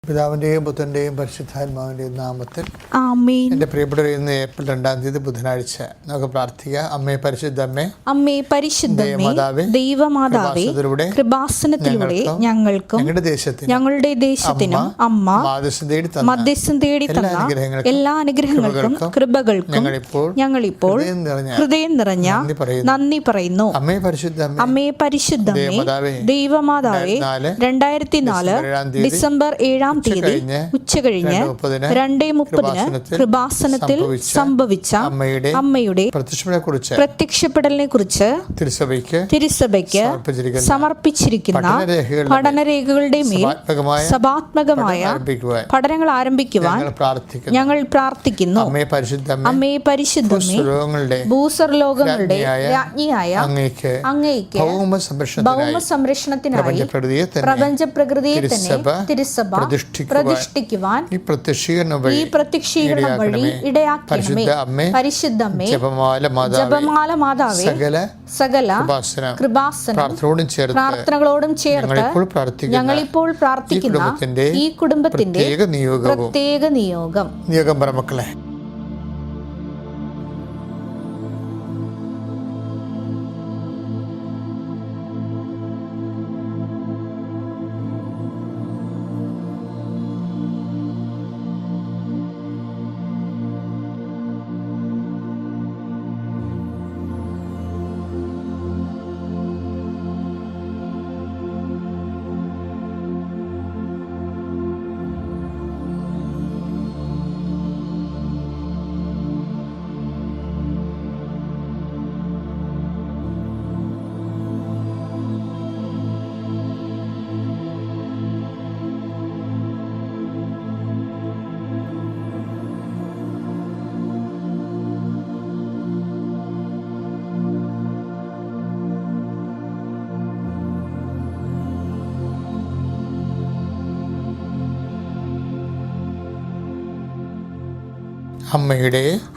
പിതാവിൻ്റെയും പുത്രൻ്റെയും പരിശുദ്ധാത്മാവിൻ്റെയും നാമത്തിൽ ആമേൻ. എൻ്റെ പ്രിയപ്പെട്ടവരെ, ഇന്ന് ഏപ്രിൽ 2-ാം തീയതി ബുധനാഴ്ച നമുക്ക് പ്രാർത്ഥിക്കാം. അമ്മേ പരിശുദ്ധമ്മേ, അമ്മേ പരിശുദ്ധമേ, ദൈവമാതാവേ, കൃപാസനത്തിലൂടെ ഞങ്ങൾക്കും ഞങ്ങളുടെ ദേശത്തിനും അമ്മ മധ്യസ്ഥം തേടി തന്ന എല്ലാ അനുഗ്രഹങ്ങൾക്കും കൃപകൾക്കും ഞങ്ങളിപ്പോൾ ഹൃദയം നിറഞ്ഞ നന്ദി പറയുന്നു. അമ്മേ പരിശുദ്ധമേ, ദൈവമാതാവേ, 2004 ഡിസംബർ 7-ാം തീയതി ഉച്ചകഴിഞ്ഞ് 2:30 കൃപാസനത്തിൽ സംഭവിച്ച അമ്മയുടെ പ്രത്യക്ഷപ്പെടലിനെ കുറിച്ച് തിരുസഭയ്ക്ക് സമർപ്പിച്ചിരിക്കുന്ന പഠനരേഖകളുടെ മേൽ സഭാത്മകമായ പഠനങ്ങൾ ആരംഭിക്കുവാൻ ഞങ്ങൾ പ്രാർത്ഥിക്കുന്നു. അമ്മേ പരിശുദ്ധമേ, ഭൂസ്വർലോകങ്ങളുടെ രാജ്ഞിയായ അങ്ങേയ്ക്ക് ഭൗമ സംരക്ഷണത്തിനായി പ്രപഞ്ച പ്രകൃതിയെ തന്നെ തിരുസഭ പ്രതിഷ്ഠിക്കുവാൻ ഈ പ്രത്യക്ഷീകരണം വഴി ഇടയാക്കണമേ. പരിശുദ്ധമേ, ജപമാല മാതാവേ, സകല കൃപാസന പ്രാർത്ഥനകളോടും ചേർത്ത് ഞങ്ങളിപ്പോൾ പ്രാർത്ഥിക്കുന്ന ഈ കുടുംബത്തിന്റെ പ്രത്യേക നിയോഗം മക്കളെ.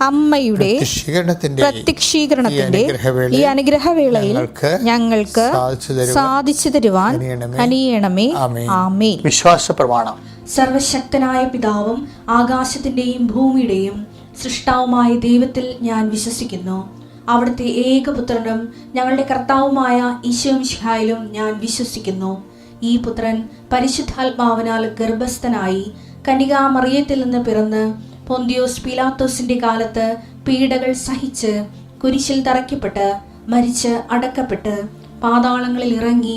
അമ്മയുടെ പ്രത്യക്ഷീകരണത്തിന്റെ ഈ അനുഗ്രഹവേളയിൽ ഞങ്ങൾക്ക് സാധിച്ചു തരുവാൻ കനിയണമേ. ആമേൻ. വിശ്വാസ പ്രമാണം. സർവശക്തനായ പിതാവും ആകാശത്തിന്റെയും ഭൂമിയുടെയും സൃഷ്ടാവുമായ ദൈവത്തിൽ ഞാൻ വിശ്വസിക്കുന്നു. അവിടുത്തെ ഏകപുത്രനും ഞങ്ങളുടെ കർത്താവുമായ ഈശോമിശിഹായിലും ഞാൻ വിശ്വസിക്കുന്നു. ഈ പുത്രൻ പരിശുദ്ധാത്മാവിനാൽ ഗർഭസ്ഥനായി കന്യകാമറിയത്തിൽ നിന്ന് പിറന്ന് പൊന്തിയോസ് പീലാത്തോസിന്റെ കാലത്ത് പീഡകൾ സഹിച്ച് കുരിശിൽ തറയ്ക്കപ്പെട്ട് മരിച്ച് അടക്കപ്പെട്ട് പാതാളങ്ങളിൽ ഇറങ്ങി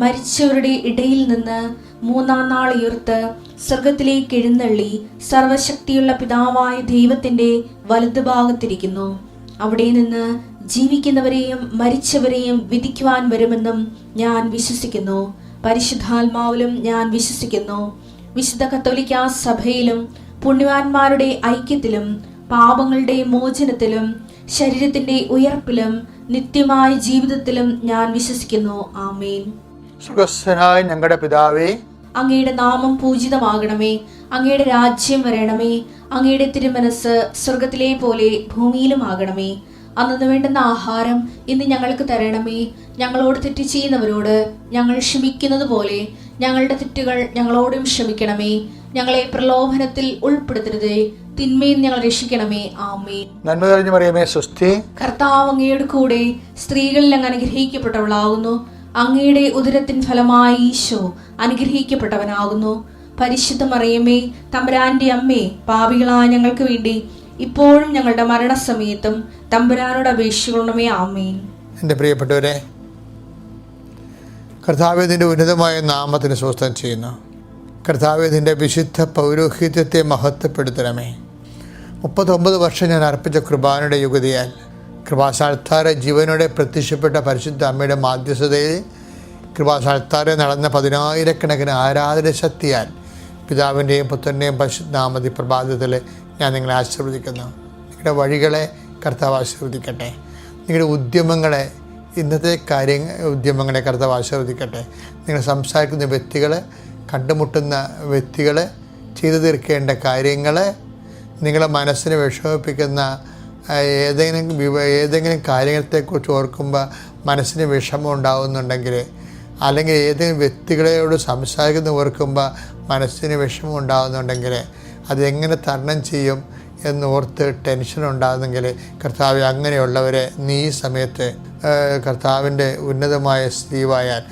മരിച്ചവരുടെ ഇടയിൽ നിന്ന് 3-ാം നാൾ ഉയർത്ത് സ്വർഗത്തിലേക്ക് എഴുന്നള്ളി സർവശക്തിയുള്ള പിതാവായ ദൈവത്തിന്റെ വലതുഭാഗത്തിരിക്കുന്നു. അവിടെ നിന്ന് ജീവിക്കുന്നവരെയും മരിച്ചവരെയും വിധിക്കുവാൻ വരുമെന്നും ഞാൻ വിശ്വസിക്കുന്നു. പരിശുദ്ധാത്മാവിലും ഞാൻ വിശ്വസിക്കുന്നു. വിശുദ്ധ കത്തോലിക്കാ സഭയിലും പുണ്യവാന്മാരുടെ ഐക്യത്തിലും പാപങ്ങളുടെ മോചനത്തിലും ശരീരത്തിന്റെ ഉയർപ്പിലും നിത്യമായ ജീവിതത്തിലും ഞാൻ വിശ്വസിക്കുന്നു. ആമേൻ. സ്വർഗ്ഗസ്ഥനായ ഞങ്ങളുടെ പിതാവേ, അങ്ങയുടെ നാമം പൂജിതമാകണമേ. അങ്ങയുടെ രാജ്യം വരണമേ. അങ്ങയുടെ തിരുമനസ് സ്വർഗത്തിലെ പോലെ ഭൂമിയിലും ആകണമേ. അന്നു വേണ്ടുന്ന ആഹാരം ഇന്ന് ഞങ്ങൾക്ക് തരണമേ. ഞങ്ങളോട് തെറ്റ് ചെയ്യുന്നവരോട് ഞങ്ങൾ ക്ഷമിക്കുന്നത് പോലെ ഞങ്ങളുടെ തെറ്റുകൾ ഞങ്ങളോടും ക്ഷമിക്കണമേ. ഞങ്ങളെ പ്രലോഭനത്തിൽ ഉൾപ്പെടുത്തരുതേ, തിന്മയിൽ ഞങ്ങൾ രക്ഷിക്കണമേ. ആമേൻ. നന്മ നിറഞ്ഞ മറിയമേ, സ്വസ്തി. കർത്താവ് അങ്ങയുടെ കൂടെ സ്ത്രീകളിൽ അങ്ങ് അനുഗ്രഹിക്കപ്പെട്ടവളാകുന്നു. അങ്ങയുടെ ഉദരത്തിൻ ഫലമായി ഈശോ അനുഗ്രഹിക്കപ്പെട്ടവനാകുന്നു. പരിശുദ്ധ മറിയമേ, തമ്പുരാന്റെ അമ്മേ, പാപികളായ ഞങ്ങൾക്ക് വേണ്ടി ഇപ്പോഴും ഞങ്ങളുടെ മരണസമയത്തും തമ്പുരാനോട് അപേക്ഷിക്കണമേ. ആമേൻ. എൻ്റെ പ്രിയപ്പെട്ടവരെ, കർത്താവിന്റെ ഉന്നതമായ നാമത്തിന് സ്വസ്ഥം ചെയ്യുന്നു. കർത്താവിന്റെ വിശുദ്ധ പൗരോഹിത്യത്തെ മഹത്വപ്പെടുത്തണമേ. 39 വർഷം ഞാൻ അർപ്പിച്ച കൃപാനയുടെ യുഗതിയാൽ കൃപാസാൽത്താര ജീവനോടെ പ്രത്യക്ഷപ്പെട്ട പരിശുദ്ധ അമ്മയുടെ മാധ്യസ്ഥതയിൽ കൃപാസാൽത്താരെ നടന്ന 10,000-കണക്കിന് ആരാധന ശക്തിയാൽ പിതാവിൻ്റെയും പുത്രൻ്റെയും പരിശുദ്ധനാമതി പ്രഭാതത്തിൽ ഞാൻ നിങ്ങളെ ആശീർവദിക്കുന്നു. നിങ്ങളുടെ വഴികളെ കർത്താവ് ആശീർവദിക്കട്ടെ. നിങ്ങളുടെ ഉദ്യമങ്ങളെ, ഇന്നത്തെ ഉദ്യമങ്ങളെ കർത്താവ് ആശീർവദിക്കട്ടെ. നിങ്ങൾ സംസാരിക്കുന്ന വ്യക്തികൾ, കണ്ടുമുട്ടുന്ന വ്യക്തികൾ, ചെയ്തു തീർക്കേണ്ട കാര്യങ്ങൾ, നിങ്ങളെ മനസ്സിനെ വിഷമിപ്പിക്കുന്ന ഏതെങ്കിലും കാര്യത്തെക്കുറിച്ച് ഓർക്കുമ്പോൾ മനസ്സിന് വിഷമം ഉണ്ടാകുന്നുണ്ടെങ്കിൽ അല്ലെങ്കിൽ ഏതെങ്കിലും വ്യക്തികളോട് സംസാരിക്കുന്ന ഓർക്കുമ്പോൾ മനസ്സിന് വിഷമം ഉണ്ടാകുന്നുണ്ടെങ്കിൽ അതെങ്ങനെ തരണം ചെയ്യും എന്നോർത്ത് ടെൻഷൻ ഉണ്ടാകുന്നെങ്കിൽ കർത്താവ് അങ്ങനെയുള്ളവരെ നീ ഈ സമയത്ത് കർത്താവിൻ്റെ ഉന്നതമായ സ്ത്രീവായാൽ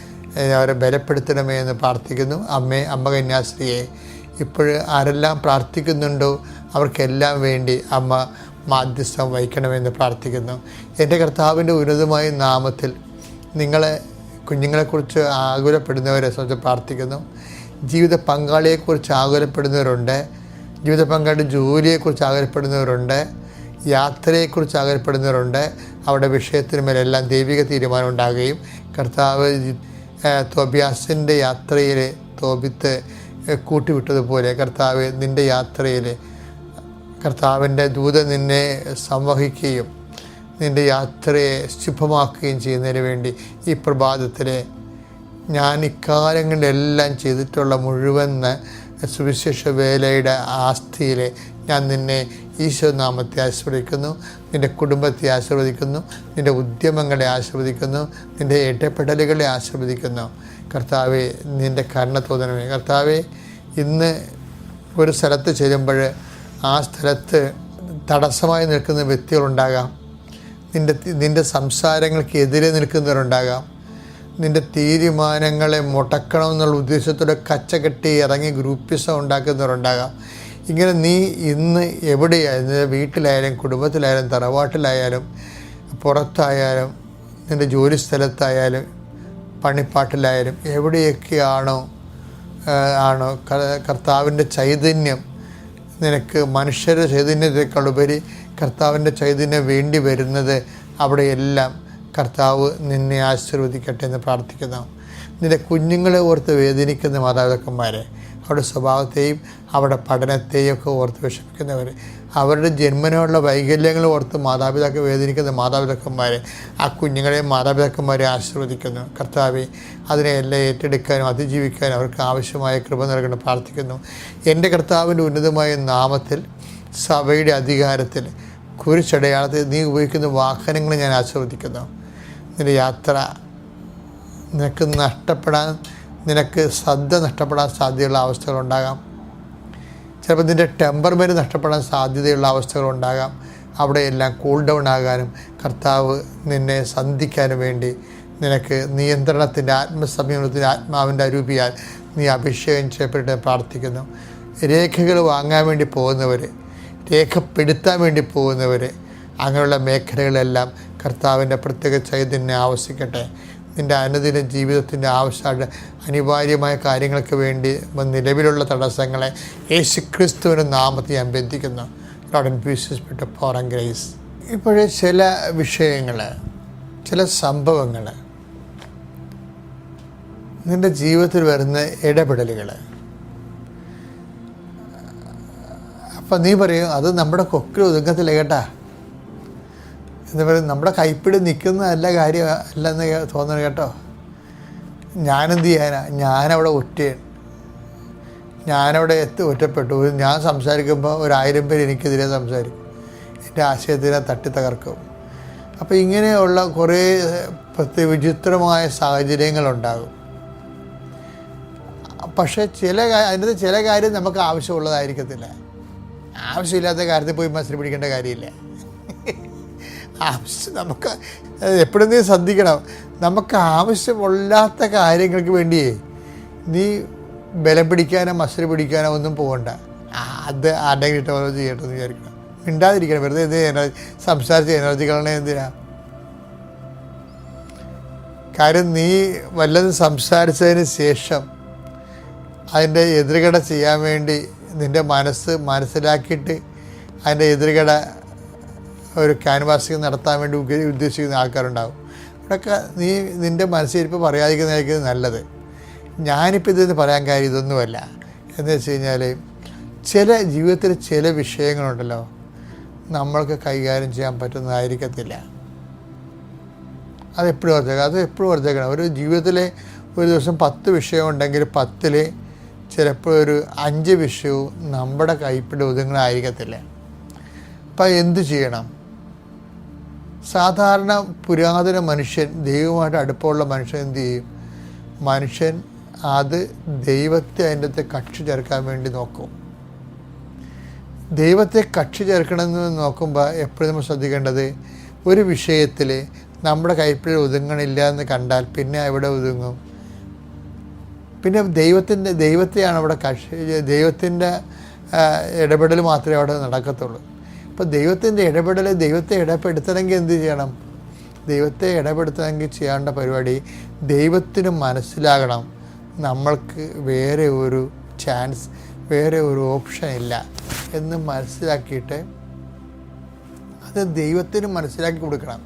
അവരെ ബലപ്പെടുത്തണമേ എന്ന് പ്രാർത്ഥിക്കുന്നു. അമ്മ കന്യാസ്ത്രീയെ ഇപ്പോൾ ആരെല്ലാം പ്രാർത്ഥിക്കുന്നുണ്ടോ അവർക്കെല്ലാം വേണ്ടി അമ്മ മാധ്യസ്ഥം വഹിക്കണമെന്ന് പ്രാർത്ഥിക്കുന്നു. എൻ്റെ കർത്താവിൻ്റെ ഉന്നതമായ നാമത്തിൽ കുഞ്ഞുങ്ങളെക്കുറിച്ച് ആകുലപ്പെടുന്നവരെ സംബന്ധിച്ച് പ്രാർത്ഥിക്കുന്നു. ജീവിത പങ്കാളിയെക്കുറിച്ച് ആകുലപ്പെടുന്നവരുണ്ട്, ജീവിത പങ്കാളിയുടെ ജോലിയെക്കുറിച്ച് ആകുലപ്പെടുന്നവരുണ്ട്, യാത്രയെക്കുറിച്ച് ആകുലപ്പെടുന്നവരുണ്ട്. അവരുടെ വിഷയത്തിന് മേലെല്ലാം ദൈവിക തീരുമാനം ഉണ്ടാകുകയും കർത്താവ് തോബിയാസിൻ്റെ യാത്രയിൽ തോബിത്ത് കൂട്ടിവിട്ടതുപോലെ കർത്താവ് നിൻ്റെ യാത്രയിൽ കർത്താവിൻ്റെ ദൂതൻ നിന്നെ സംവഹിക്കുകയും നിൻ്റെ യാത്രയെ ശുഭമാക്കുകയും ചെയ്യുന്നതിന് വേണ്ടി ഈ പ്രഭാതത്തിൽ ഞാൻ ഇക്കാലങ്ങളിലെല്ലാം ചെയ്തിട്ടുള്ള മുഴുവൻ സുവിശേഷ വേലയുടെ ആസ്തിയിൽ ഞാൻ നിന്നെ ഈശോനാമത്തെ ആശീർവദിക്കുന്നു, നിൻ്റെ കുടുംബത്തെ ആശീർവദിക്കുന്നു, നിൻ്റെ ഉദ്യമങ്ങളെ ആശീർവദിക്കുന്നു, നിൻ്റെ ഇടപെടലുകളെ ആശീർവദിക്കുന്നു. കർത്താവെ നിൻ്റെ കരുണ തോന്നണമേ. കർത്താവെ ഇന്ന് ഒരു സ്ഥലത്ത് ചെല്ലുമ്പോൾ ആ സ്ഥലത്ത് തടസ്സമായി നിൽക്കുന്ന വ്യക്തികളുണ്ടാകാം, നിൻ്റെ സംസാരങ്ങൾക്ക് എതിരെ നിൽക്കുന്നവരുണ്ടാകാം, നിൻ്റെ തീരുമാനങ്ങളെ മുടക്കണമെന്നുള്ള ഉദ്ദേശത്തോടെ കച്ചകെട്ടി ഇറങ്ങി ഗ്രൂപ്പിസം ഉണ്ടാക്കുന്നവരുണ്ടാകാം. ഇങ്ങനെ നീ ഇന്ന് എവിടെയായാലും, വീട്ടിലായാലും കുടുംബത്തിലായാലും തറവാട്ടിലായാലും പുറത്തായാലും നിൻ്റെ ജോലി സ്ഥലത്തായാലും പണിപ്പാട്ടിലായാലും എവിടെയൊക്കെയാണോ കർത്താവിൻ്റെ ചൈതന്യം നിനക്ക് മനുഷ്യരുടെ ചൈതന്യത്തെക്കാളുപരി കർത്താവിൻ്റെ ചൈതന്യം വേണ്ടി വരുന്നത്, അവിടെയെല്ലാം കർത്താവ് നിന്നെ ആശീർവദിക്കട്ടെ എന്ന് പ്രാർത്ഥിക്കുന്നു. നിൻ്റെ കുഞ്ഞുങ്ങളെ ഓർത്ത് വേദനിക്കുന്ന മാതാപിതാക്കന്മാരെ, അവരുടെ സ്വഭാവത്തെയും അവരുടെ പഠനത്തെയും ഒക്കെ ഓർത്ത് വിഷമിക്കുന്നവർ, അവരുടെ ജന്മനുള്ള വൈകല്യങ്ങൾ ഓർത്ത് മാതാപിതാക്കൾ വേദനിക്കുന്ന മാതാപിതാക്കന്മാരെ, ആ കുഞ്ഞുങ്ങളെയും മാതാപിതാക്കന്മാരെ ആശീർവദിക്കുന്നു. കർത്താവെ അതിനെയെല്ലാം ഏറ്റെടുക്കാനും അതിജീവിക്കാനും അവർക്ക് ആവശ്യമായ കൃപ നൽകണം പ്രാർത്ഥിക്കുന്നു. എൻ്റെ കർത്താവിൻ്റെ ഉന്നതമായ നാമത്തിൽ സഭയുടെ അധികാരത്തിൽ കുരിശടയാളത്തിൽ നീ ഉപയോഗിക്കുന്ന വാഹനങ്ങൾ ഞാൻ ആശീർവദിക്കുന്നു. നിൻ്റെ യാത്ര നിനക്ക് ശ്രദ്ധ നഷ്ടപ്പെടാൻ സാധ്യതയുള്ള അവസ്ഥകളുണ്ടാകാം. ചിലപ്പോൾ നിൻ്റെ ടെമ്പർമെൻറ്റ് നഷ്ടപ്പെടാൻ സാധ്യതയുള്ള അവസ്ഥകളുണ്ടാകാം. അവിടെയെല്ലാം കൂൾ ഡൗൺ ആകാനും കർത്താവ് നിന്നെ സന്ധിക്കാനും വേണ്ടി നിനക്ക് നിയന്ത്രണത്തിൻ്റെ ആത്മസംയമനത്തിൻ്റെ ആത്മാവിൻ്റെ അരൂപിയാൽ നീ അഭിഷേകം ചെയ്യപ്പെട്ട് പ്രാർത്ഥിക്കുന്നു. രേഖകൾ വാങ്ങാൻ വേണ്ടി പോകുന്നവർ, രേഖപ്പെടുത്താൻ വേണ്ടി പോകുന്നവർ, അങ്ങനെയുള്ള മേഖലകളെല്ലാം കർത്താവിൻ്റെ പ്രത്യേക ചൈതന്യം ആവശ്യിക്കട്ടെ. നിൻ്റെ അനുദിന ജീവിതത്തിൻ്റെ അനിവാര്യമായ കാര്യങ്ങൾക്ക് വേണ്ടി നിലവിലുള്ള തടസ്സങ്ങളെ യേശുക്രിസ്തുവിൻ്റെ നാമത്തിൽ ഞാൻ ബന്ധിക്കുന്നു. Lord and peace for and grace. ഇപ്പോഴേ ചില വിഷയങ്ങൾ, ചില സംഭവങ്ങൾ, നിൻ്റെ ജീവിതത്തിൽ വരുന്ന ഇടപെടലുകൾ, അപ്പം നീ പറയും അത് നമ്മുടെ കൊക്കിൽ ഒതുങ്ങത്തില്ല കേട്ടാ എന്താ പറയുക, നമ്മുടെ കൈപ്പിടി നിൽക്കുന്നതല്ല കാര്യം അല്ലെന്ന് തോന്നണം കേട്ടോ. ഞാനെന്ത് ചെയ്യാനാ, ഞാനവിടെ ഞാനവിടെ ഒറ്റപ്പെട്ടു. ഞാൻ സംസാരിക്കുമ്പോൾ 1000 പേര് എനിക്കെതിരെ സംസാരിക്കും, എൻ്റെ ആശയത്തിനെ തട്ടിത്തകർക്കും. അപ്പോൾ ഇങ്ങനെയുള്ള കുറേ വിചിത്രമായ സാഹചര്യങ്ങളുണ്ടാകും. പക്ഷേ അതിനകത്ത് ചില കാര്യം നമുക്ക് ആവശ്യമുള്ളതായിരിക്കത്തില്ല. ആവശ്യമില്ലാത്ത കാര്യത്തിൽ പോയി മത്സരം പിടിക്കേണ്ട കാര്യമില്ല. നമുക്ക് എപ്പോഴും നീ ശ്രദ്ധിക്കണം, നമുക്ക് ആവശ്യമില്ലാത്ത കാര്യങ്ങൾക്ക് വേണ്ടിയേ നീ ബലം പിടിക്കാനോ മത്സരം പിടിക്കാനോ ഒന്നും പോകണ്ട. അത് ആരുടെ കിട്ടോ ചെയ്യട്ടെ എന്ന് വിചാരിക്കണം. മിണ്ടാതിരിക്കണം. വെറുതെ സംസാരിച്ച് എനർജി കളണേ എന്തിനാ? കാര്യം നീ വല്ലതും സംസാരിച്ചതിന് ശേഷം അതിൻ്റെ എതിർകട ചെയ്യാൻ വേണ്ടി നിൻ്റെ മനസ്സിലാക്കിയിട്ട് അതിൻ്റെ എതിർകട ഒരു ക്യാൻവാസിങ് നടത്താൻ വേണ്ടി ഉദ്ദേശിക്കുന്ന ആൾക്കാരുണ്ടാകും. അവിടെയൊക്കെ നിൻ്റെ മനസ്സിരിപ്പ് പറയാതിരിക്കുന്നതായിരിക്കും നല്ലത്. ഞാനിപ്പോൾ ഇതെന്ന് പറയാൻ കാര്യം ഇതൊന്നുമല്ല. എന്ന് വെച്ച് കഴിഞ്ഞാൽ ജീവിതത്തിൽ ചില വിഷയങ്ങളുണ്ടല്ലോ നമ്മൾക്ക് കൈകാര്യം ചെയ്യാൻ പറ്റുന്നതായിരിക്കത്തില്ല. അതെപ്പോഴും ഓർത്തേക്കണം. ഒരു ജീവിതത്തിലെ ഒരു ദിവസം 10 വിഷയം ഉണ്ടെങ്കിൽ 10-ൽ ചിലപ്പോൾ ഒരു 5 വിഷയവും നമ്മുടെ കൈപ്പിടി ഒതുങ്ങണമായിരിക്കത്തില്ല. അപ്പം എന്തു ചെയ്യണം? സാധാരണ പുരാതന മനുഷ്യൻ, ദൈവമായിട്ട് അടുപ്പമുള്ള മനുഷ്യൻ എന്തു ചെയ്യും? മനുഷ്യൻ അത് ദൈവത്തെ അതിൻ്റെ അകത്ത് കക്ഷി ചേർക്കാൻ വേണ്ടി നോക്കും. ദൈവത്തെ കക്ഷി ചേർക്കണമെന്ന് നോക്കുമ്പോൾ എപ്പോഴും നമ്മൾ ശ്രദ്ധിക്കേണ്ടത്, ഒരു വിഷയത്തിൽ നമ്മുടെ കൈപ്പിഴ ഒതുങ്ങണില്ല എന്ന് കണ്ടാൽ പിന്നെ എവിടെ ഒതുങ്ങും? പിന്നെ ദൈവത്തെയാണ് അവിടെ കക്ഷി, ദൈവത്തിൻ്റെ ഇടപെടൽ മാത്രമേ അവിടെ നടക്കത്തുള്ളൂ. അപ്പോൾ ദൈവത്തിൻ്റെ ഇടപെടൽ, ദൈവത്തെ ഇടപെടുത്തണമെങ്കിൽ എന്ത് ചെയ്യണം? ദൈവത്തെ ഇടപെടുത്തണമെങ്കിൽ ചെയ്യേണ്ട പരിപാടി, ദൈവത്തിന് മനസ്സിലാകണം നമ്മൾക്ക് വേറെ ഒരു ചാൻസ്, വേറെ ഒരു ഓപ്ഷൻ ഇല്ല എന്ന് മനസ്സിലാക്കിയിട്ട് അത് ദൈവത്തിന് മനസ്സിലാക്കി കൊടുക്കണം.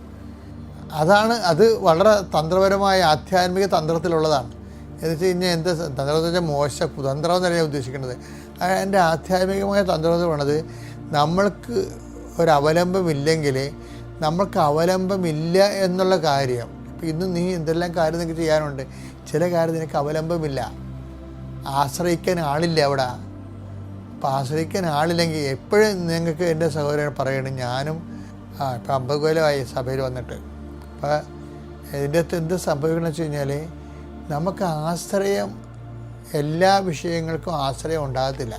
അത് വളരെ തന്ത്രപരമായ ആധ്യാത്മിക തന്ത്രത്തിലുള്ളതാണ്. എന്ന് വെച്ച് കഴിഞ്ഞാൽ എന്താ തന്ത്രം എന്ന് വെച്ചാൽ മോശ കുതന്ത്രം എന്നല്ല ഞാൻ ഉദ്ദേശിക്കുന്നത്. എൻ്റെ ആധ്യാത്മികമായ തന്ത്രം എന്ന് പറയുന്നത്, നമ്മൾക്ക് ഒരവലംബമില്ലെങ്കിൽ, നമ്മൾക്ക് അവലംബമില്ല എന്നുള്ള കാര്യം. ഇപ്പം ഇന്ന് നീ എന്തെല്ലാം കാര്യം നിനക്ക് ചെയ്യാനുണ്ട്, ചില കാര്യം നിനക്ക് അവലംബമില്ല, ആശ്രയിക്കാൻ ആളില്ല അവിടെ. അപ്പം ആശ്രയിക്കാൻ ആളില്ലെങ്കിൽ എപ്പോഴും നിങ്ങൾക്ക് എൻ്റെ സഹോദരൻ പറയണം, ഞാനും ഇപ്പം 50 കൊല്ലമായി സഭയിൽ വന്നിട്ട്. അപ്പം ഇതിൻ്റെ അകത്ത് എന്ത് സംഭവിക്കണമെന്ന് വെച്ച് കഴിഞ്ഞാൽ, നമുക്ക് ആശ്രയം, എല്ലാ വിഷയങ്ങൾക്കും ആശ്രയം ഉണ്ടാകത്തില്ല.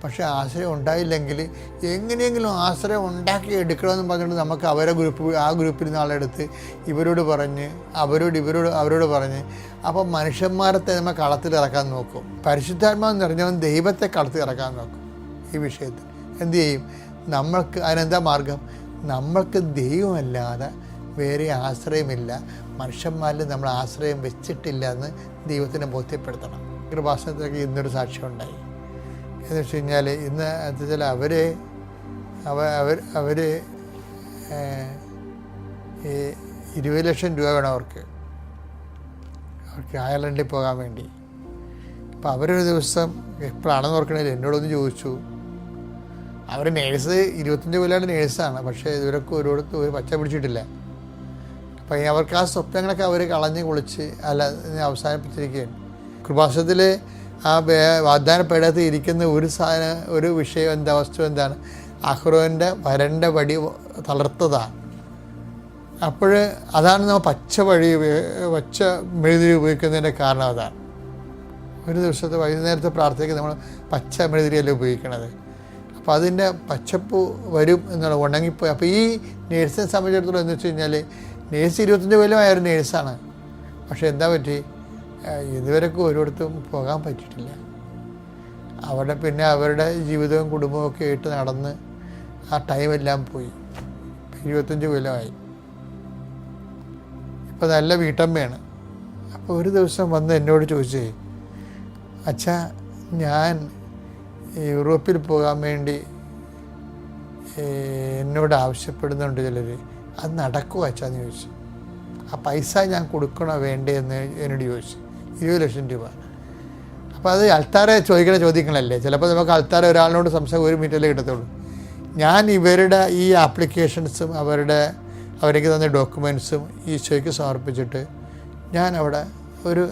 പക്ഷേ ആശ്രയം ഉണ്ടായില്ലെങ്കിൽ എങ്ങനെയെങ്കിലും ആശ്രയം ഉണ്ടാക്കി എടുക്കണമെന്ന് പറഞ്ഞിട്ട് നമുക്ക് ആ ഗ്രൂപ്പിൽ നിന്ന് ആളെടുത്ത് ഇവരോട് പറഞ്ഞ് അവരോട് പറഞ്ഞ്, അപ്പോൾ മനുഷ്യന്മാരത്തെ നമ്മൾ കളത്തിലിറക്കാൻ നോക്കും. പരിശുദ്ധാത്മാവ് നിറഞ്ഞവൻ ദൈവത്തെ കളത്തിലിറക്കാൻ നോക്കും. ഈ വിഷയത്തിൽ എന്തു ചെയ്യും? നമ്മൾക്ക് അതിനെന്താ മാർഗം? നമ്മൾക്ക് ദൈവമല്ലാതെ വേറെ ആശ്രയമില്ല, മനുഷ്യന്മാരിൽ നമ്മൾ ആശ്രയം വെച്ചിട്ടില്ല എന്ന് ദൈവത്തിനെ ബോധ്യപ്പെടുത്തണം. കൃപാസനത്തിലൊക്കെ ഇന്നൊരു സാക്ഷ്യം ഉണ്ടായി. എന്ന് വെച്ച് കഴിഞ്ഞാൽ, ഇന്ന് വെച്ചാൽ അവർ ഈ 20 ലക്ഷം രൂപ വേണം അവർക്ക് അയർലൻഡിൽ പോകാൻ വേണ്ടി. അപ്പോൾ അവരൊരു ദിവസം എപ്പോഴാണെന്ന് ഓർക്കണില്ല, എന്നോടൊന്ന് ചോദിച്ചു. അവർ നേഴ്സ്, 25 കൊല്ലമാണ് നേഴ്സാണ്, പക്ഷേ ഇവരൊക്കെ ഒരിടത്തും ഒരു പച്ച പിടിച്ചിട്ടില്ല. അപ്പം അവർക്ക് ആ സ്വപ്നങ്ങളൊക്കെ അവർ കളഞ്ഞ് കുളിച്ച് അവസാനിപ്പിച്ചിരിക്കുകയാണ്. കൃപാസനത്തിൽ ആ വാഗ്ദാനപ്പെടാത്ത ഇരിക്കുന്ന ഒരു വിഷയം എന്താ, വസ്തു എന്താണ്? അഹ്റോൻ്റെ വരൻ്റെ വടി തളർത്തതാണ്. അപ്പോൾ അതാണ് നമ്മൾ പച്ച മെഴുതിരി ഉപയോഗിക്കുന്നതിൻ്റെ കാരണം. അതാണ് ഒരു ദിവസത്തെ വൈകുന്നേരത്തെ പ്രാർത്ഥനയ്ക്ക് നമ്മൾ പച്ച മെഴുതിരിയല്ലേ ഉപയോഗിക്കണത്. അപ്പോൾ അതിൻ്റെ പച്ചപ്പ് വരും എന്നുള്ള ഉണങ്ങിപ്പോയി. അപ്പോൾ ഈ നേഴ്സിനെ സംബന്ധിച്ചിടത്തോളം എന്ന് വെച്ച് കഴിഞ്ഞാൽ, നേഴ്സ് 25 കൊല്ലമായ ഒരു നേഴ്സാണ്. പക്ഷേ എന്താ പറ്റി? ഇതുവരെയൊക്കെ ഒരിടത്തും പോകാൻ പറ്റിയിട്ടില്ല. അവിടെ പിന്നെ അവരുടെ ജീവിതവും കുടുംബവും ഒക്കെ ആയിട്ട് നടന്ന് ആ ടൈമെല്ലാം പോയി. 25 കൊല്ലമായി. ഇപ്പോൾ നല്ല വീട്ടമ്മയാണ്. അപ്പോൾ ഒരു ദിവസം വന്ന് എന്നോട് ചോദിച്ചേ, അച്ഛാ, ഞാൻ യൂറോപ്പിൽ പോകാൻ വേണ്ടി എന്നോട് ആവശ്യപ്പെടുന്നുണ്ട് ചിലർ, അത് നടക്കുമോ അച്ഛാന്ന് ചോദിച്ചു. ആ പൈസ ഞാൻ കൊടുക്കണോ വേണ്ടേ എന്ന് എന്നോട് ചോദിച്ചു. 20 ലക്ഷം രൂപ. അപ്പോൾ അത് അൾത്താരെ ചോദിക്കുന്ന ചോദ്യങ്ങളല്ലേ. ചിലപ്പോൾ നമുക്ക് അൾത്താര ഒരാളിനോട് സംസാരം 1 മിനിറ്റല്ലേ കിട്ടത്തുള്ളൂ. ഞാൻ ഇവരുടെ ഈ ആപ്ലിക്കേഷൻസും അവർക്ക് തന്ന ഡോക്യുമെൻറ്റ്സും ഈശോയ്ക്ക് സമർപ്പിച്ചിട്ട് ഞാൻ അവിടെ ഒരു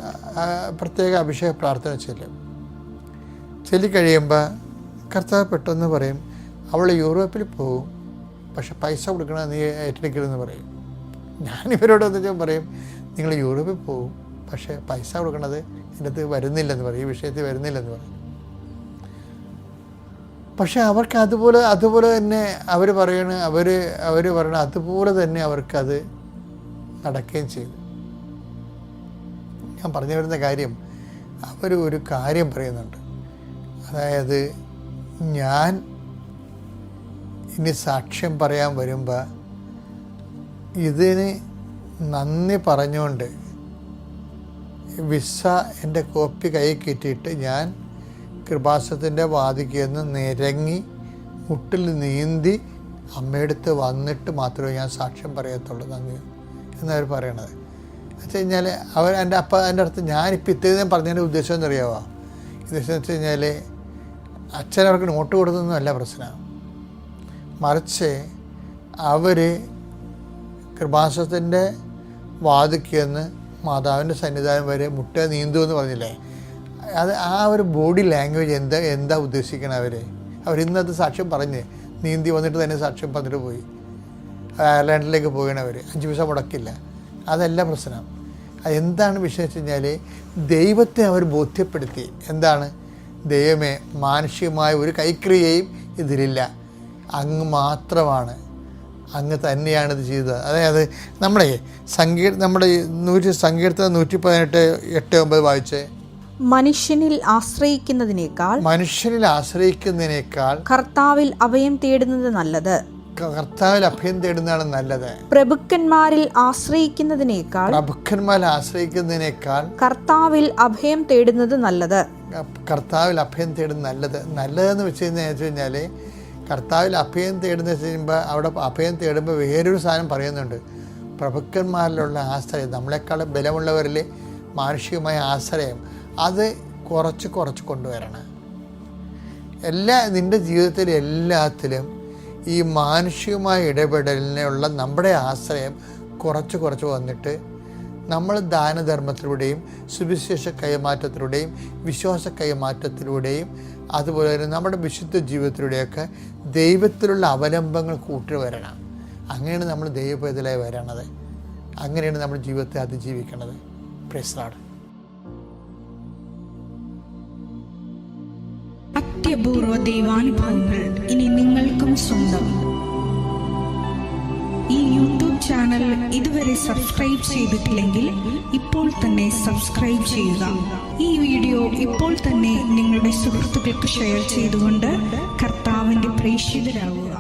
പ്രത്യേക അഭിഷേക പ്രാർത്ഥന ചൊല്ലിക്കഴിയുമ്പോൾ കർത്താവ് പെട്ടെന്ന് പറയും, അവൾ യൂറോപ്പിൽ പോകും, പക്ഷെ പൈസ കൊടുക്കണം, നീ ഏറ്റെടുക്കരുതെന്ന് പറയും. ഞാനിവരോട് വന്നിട്ട് പറയും, നിങ്ങൾ യൂറോപ്പിൽ പോകും, പക്ഷേ പൈസ കൊടുക്കണത് ഇതിനകത്ത് വരുന്നില്ലെന്ന് പറയും, ഈ വിഷയത്തിൽ വരുന്നില്ലെന്ന് പറയും. പക്ഷെ അവർക്ക് അതുപോലെ തന്നെ അവർ പറയണ അതുപോലെ തന്നെ അവർക്കത് നടക്കുകയും ചെയ്തു. ഞാൻ പറഞ്ഞു വരുന്ന കാര്യം, അവർ ഒരു കാര്യം പറയുന്നുണ്ട്. അതായത്, ഞാൻ ഇനി സാക്ഷ്യം പറയാൻ വരുമ്പോൾ ഇതിന് നന്ദി പറഞ്ഞുകൊണ്ട് വിസ എൻ്റെ കോപ്പി കയ്യിൽ കിട്ടിയിട്ട് ഞാൻ കൃപാസനത്തിൻ്റെ വാതിൽക്ക് നിന്ന് നിരങ്ങി മുട്ടിൽ നീന്തി അമ്മയെടുത്ത് വന്നിട്ട് മാത്രമേ ഞാൻ സാക്ഷ്യം പറയത്തുള്ളൂ നന്ദി എന്നവർ പറയണത്. എന്ന് വെച്ച് കഴിഞ്ഞാൽ എൻ്റെ അടുത്ത് ഞാനിപ്പോൾ ഇത്രയും പറഞ്ഞതിൻ്റെ ഉദ്ദേശം എന്നറിയാമോ? ഉദ്ദേശം എന്ന് വെച്ച് കഴിഞ്ഞാൽ, അച്ഛനവർക്ക് നോട്ട് കൊടുത്തതൊന്നുമല്ല പ്രശ്നം. മറിച്ച് അവർ കൃപാസനത്തിൻ്റെ വാതിൽക്ക് നിന്ന് മാതാവിൻ്റെ സന്നിധാനം വരെ മുട്ട നീന്തുമെന്ന് പറഞ്ഞില്ലേ, അത് ആ ഒരു ബോഡി ലാംഗ്വേജ് എന്താ ഉദ്ദേശിക്കണം അവരിന്നത് സാക്ഷ്യം പറഞ്ഞ് നീന്തി വന്നിട്ട് തന്നെ സാക്ഷ്യം പറഞ്ഞിട്ട് പോയി. അയർലാൻഡിലേക്ക് പോകണവർ 5 പൈസ മുടക്കില്ല. അതല്ല പ്രശ്നം. എന്താണ് വിഷയം വെച്ച് കഴിഞ്ഞാൽ ദൈവത്തെ അവർ ബോധ്യപ്പെടുത്തി. എന്താണ്? ദൈവമേ, മാനുഷികമായ ഒരു കൈക്രിയയും ഇതിലില്ല, അങ്ങ് മാത്രമാണ്, അങ്ങ് തന്നെയാണ് ഇത് ചെയ്തത്. അതായത് നമ്മുടെ സങ്കീർത്തനം 118:8-9 വായിച്ചേ. മനുഷ്യനിൽ ആശ്രയിക്കുന്നതിനേക്കാൾ കർത്താവിൽ അഭയം തേടുന്നത് നല്ലത്. കർത്താവിൽ അഭയം തേടുന്നതാണ് നല്ലത്. പ്രഭുക്കന്മാരിൽ ആശ്രയിക്കുന്നതിനേക്കാൾ കർത്താവിൽ അഭയം തേടുന്നത് നല്ലത്. കർത്താവിൽ അഭയം തേടുന്നത് നല്ലതെന്ന് വെച്ച് കഴിഞ്ഞാൽ കർത്താവിൽ അഭയം തേടുന്ന ചെയ്യുമ്പോൾ അവിടെ അഭയം തേടുമ്പോൾ വേറൊരു സാധനം പറയുന്നുണ്ട്. പ്രഭുക്കന്മാരിലുള്ള ആശ്രയം, നമ്മളെക്കാളും ബലമുള്ളവരിൽ മാനുഷികമായ ആശ്രയം, അത് കുറച്ച് കൊണ്ടുവരണം. നിൻ്റെ ജീവിതത്തിൽ എല്ലാത്തിലും ഈ മാനുഷികമായ ഇടപെടലിനുള്ള നമ്മുടെ ആശ്രയം കുറച്ച് വന്നിട്ട് നമ്മൾ ദാനധർമ്മത്തിലൂടെയും സുവിശേഷ കൈമാറ്റത്തിലൂടെയും വിശ്വാസ കൈമാറ്റത്തിലൂടെയും അതുപോലെ തന്നെ നമ്മുടെ വിശുദ്ധ ജീവിതത്തിലൂടെയൊക്കെ ദൈവത്തിലുള്ള അവലംബങ്ങൾ കൂട്ടിവരണം. അങ്ങനെയാണ് നമ്മൾ ദൈവപൈതലായി വരണത്. അങ്ങനെയാണ് നമ്മുടെ ജീവിതത്തെ അതിജീവിക്കുന്നത്. Praise the Lord. അത്യപൂർവ ദൈവാനുഭവങ്ങൾ ഇനി നിങ്ങൾക്കും സ്വന്തം. ഈ യൂട്യൂബ് ചാനൽ ഇതുവരെ സബ്സ്ക്രൈബ് ചെയ്തിട്ടില്ലെങ്കിൽ ഇപ്പോൾ തന്നെ സബ്സ്ക്രൈബ് ചെയ്യുക. ഈ വീഡിയോ ഇപ്പോൾ തന്നെ നിങ്ങളുടെ സുഹൃത്തുക്കൾക്ക് ഷെയർ ചെയ്തുകൊണ്ട് കർത്താവിന്റെ പ്രേക്ഷിതരാകുക.